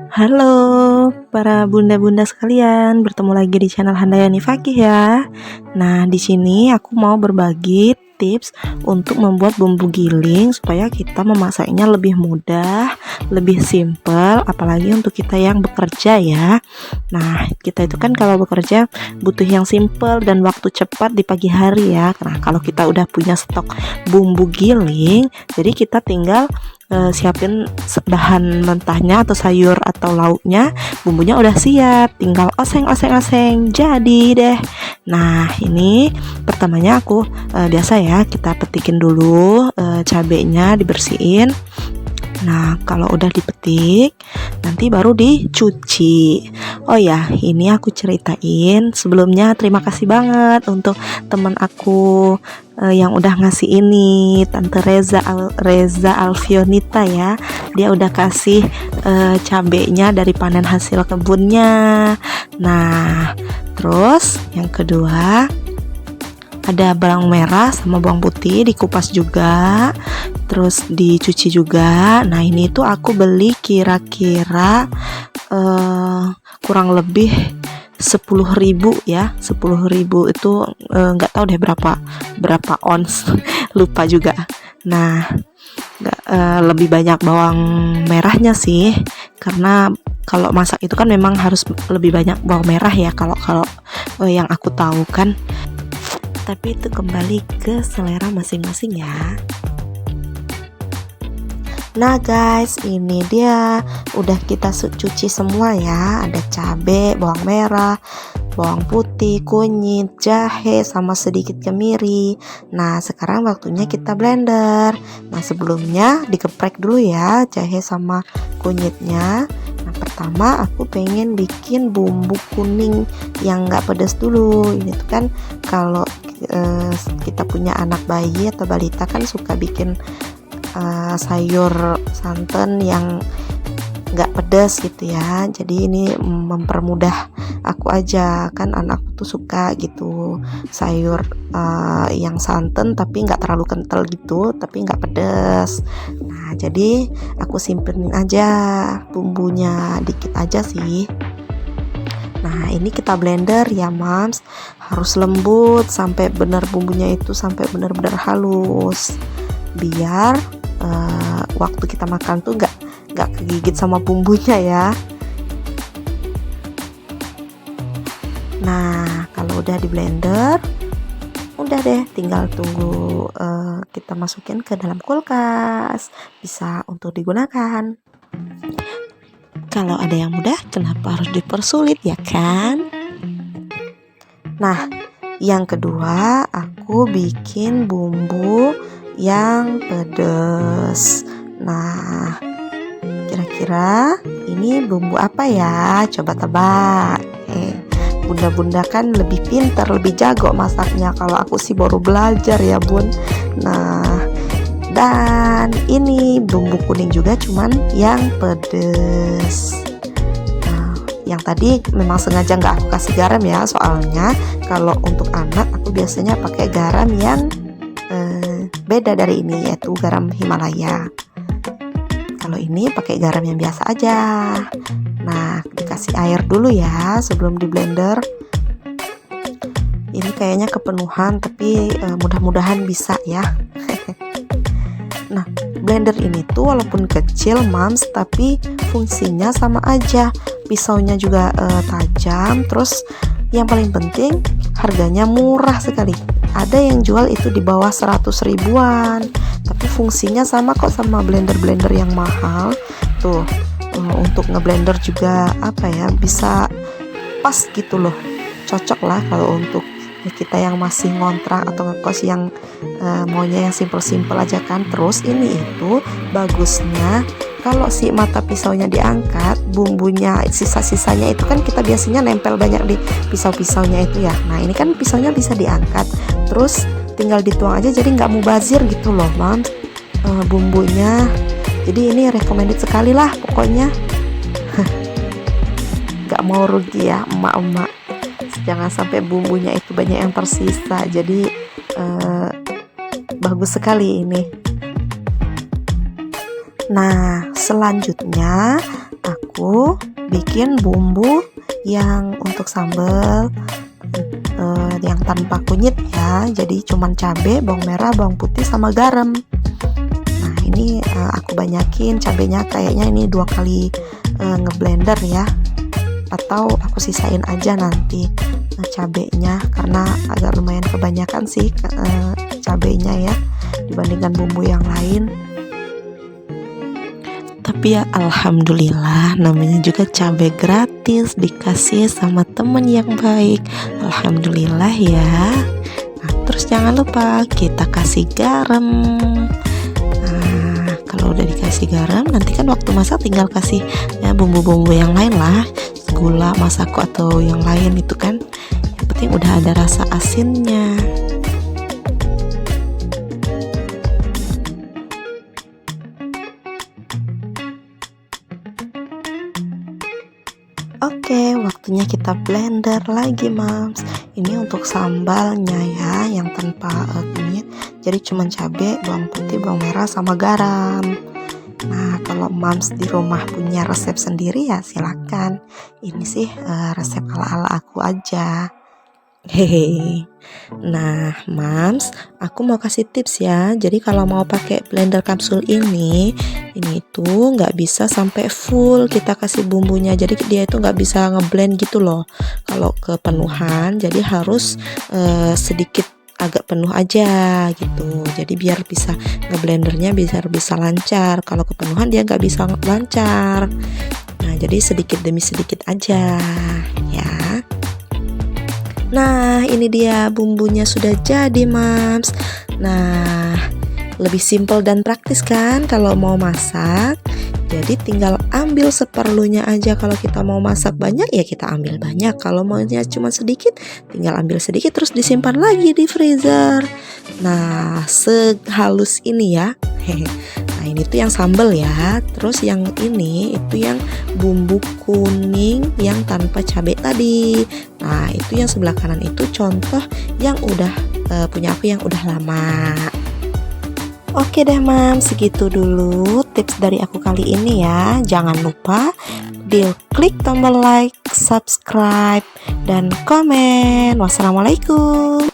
Halo para bunda-bunda sekalian, bertemu lagi di channel Handayani Fakih ya. Nah, di sini aku mau berbagi tips untuk membuat bumbu giling supaya kita memasaknya lebih mudah, lebih simple, apalagi untuk kita yang bekerja ya. Nah, kita itu kan kalau bekerja butuh yang simple dan waktu cepat di pagi hari ya. Nah, kalau kita udah punya stok bumbu giling, jadi kita tinggal siapin bahan mentahnya atau sayur atau lauknya, bumbunya udah siap, tinggal oseng jadi deh. Nah, ini pertamanya aku biasa ya, kita petikin dulu cabenya, dibersihin. Nah, kalau udah dipetik, nanti baru dicuci. Oh ya, ini aku ceritain sebelumnya, terima kasih banget untuk teman aku yang udah ngasih ini, Tante Reza Alfionita ya. Dia udah kasih cabenya dari panen hasil kebunnya. Nah, terus yang kedua ada bawang merah sama bawang putih, dikupas juga, terus dicuci juga. Nah, ini tuh aku beli kira-kira kurang lebih 10.000 ya. 10.000 itu nggak tahu deh berapa ons lupa juga. Nah, lebih banyak bawang merahnya sih, karena kalau masak itu kan memang harus lebih banyak bawang merah ya, kalau yang aku tahu kan. Tapi itu kembali ke selera masing-masing ya. Nah guys, ini dia udah kita cuci semua ya. Ada cabai, bawang merah, bawang putih, kunyit, jahe, sama sedikit kemiri. Nah, sekarang waktunya kita blender. Nah, sebelumnya digeprek dulu ya jahe sama kunyitnya. Nah, pertama aku pengen bikin bumbu kuning yang nggak pedas dulu. Ini tuh kan kalau kita punya anak bayi atau balita kan suka bikin sayur santan yang nggak pedas gitu ya. Jadi ini mempermudah aku aja, kan anakku tuh suka gitu sayur yang santan tapi nggak terlalu kental gitu, tapi nggak pedas. Nah, jadi aku simpenin aja bumbunya dikit aja sih. Nah, ini kita blender ya mams, harus lembut sampai benar bumbunya itu sampai benar-benar halus, biar waktu kita makan tuh nggak kegigit sama bumbunya ya. Nah, kalau udah di blender, udah deh tinggal tunggu kita masukin ke dalam kulkas, bisa untuk digunakan. Kalau ada yang mudah, kenapa harus dipersulit ya kan? Nah, yang kedua aku bikin bumbu yang pedas. Nah, kira-kira ini bumbu apa ya? Coba tebak. Bunda-bunda kan lebih pintar, lebih jago masaknya. Kalau aku sih baru belajar ya bun. Nah, dan ini bumbu kuning juga, cuman yang pedes. Nah, yang tadi memang sengaja nggak aku kasih garam ya, soalnya kalau untuk anak aku biasanya pakai garam yang beda dari ini, yaitu garam Himalaya. Kalau ini pakai garam yang biasa aja. Nah, dikasih air dulu ya sebelum di blender. Ini kayaknya kepenuhan, tapi mudah-mudahan bisa ya. Nah, blender ini tuh walaupun kecil mams, tapi fungsinya sama aja. Pisaunya juga tajam, terus yang paling penting harganya murah sekali. Ada yang jual itu di bawah 100 ribuan, tapi fungsinya sama kok sama blender-blender yang mahal. Tuh, untuk ngeblender juga apa ya, bisa pas gitu loh. Cocok lah kalau untuk kita yang masih ngontrak atau ngekos yang maunya yang simple-simple aja kan. Terus ini itu bagusnya kalau si mata pisaunya diangkat, bumbunya sisa-sisanya itu kan kita biasanya nempel banyak di pisau-pisaunya itu ya. Nah, ini kan pisaunya bisa diangkat, terus tinggal dituang aja, jadi nggak mubazir gitu loh mams bumbunya. Jadi ini recommended sekali lah pokoknya. Nggak mau rugi ya emak-emak, jangan sampai bumbunya itu banyak yang tersisa. Jadi bagus sekali ini. Nah, selanjutnya aku bikin bumbu yang untuk sambal yang tanpa kunyit ya. Jadi cuman cabai, bawang merah, bawang putih sama garam. Nah ini aku banyakin cabenya, kayaknya ini 2 kali ngeblender ya, atau aku sisain aja nanti cabenya karena agak lumayan kebanyakan sih cabenya ya dibandingkan bumbu yang lain. Tapi ya alhamdulillah, namanya juga cabai gratis dikasih sama temen yang baik. Alhamdulillah ya. Nah terus jangan lupa kita kasih garam. Nah kalau udah dikasih garam, nanti kan waktu masak tinggal kasih ya bumbu-bumbu yang lain lah, gula, masako atau yang lain itu kan. Yang penting udah ada rasa asinnya. Oke, waktunya kita blender lagi, Mams. Ini untuk sambalnya ya, yang tanpa kunyit. Jadi cuma cabai, bawang putih, bawang merah, sama garam. Nah, kalau Mams di rumah punya resep sendiri ya silakan. Ini sih resep ala-ala aku aja. Hehe. Nah, Mams, aku mau kasih tips ya. Jadi kalau mau pakai blender kapsul ini tuh nggak bisa sampai full kita kasih bumbunya. Jadi dia itu nggak bisa ngeblend gitu loh. Kalau kepenuhan, jadi harus sedikit agak penuh aja gitu. Jadi biar bisa ngeblendernya bisa lancar. Kalau kepenuhan dia nggak bisa lancar. Nah, jadi sedikit demi sedikit aja ya. Nah ini dia bumbunya sudah jadi, Mams. Nah lebih simpel dan praktis kan kalau mau masak. Jadi tinggal ambil seperlunya aja. Kalau kita mau masak banyak ya kita ambil banyak. Kalau maunya cuma sedikit tinggal ambil sedikit terus disimpan lagi di freezer. Nah sehalus ini ya. Nah ini tuh yang sambal ya. Terus yang ini itu yang bumbu kuning yang tanpa cabai tadi. Nah itu yang sebelah kanan itu contoh yang udah punya aku yang udah lama. Oke deh, Mams, segitu dulu tips dari aku kali ini ya. Jangan lupa klik tombol like, subscribe, dan komen. Wassalamualaikum.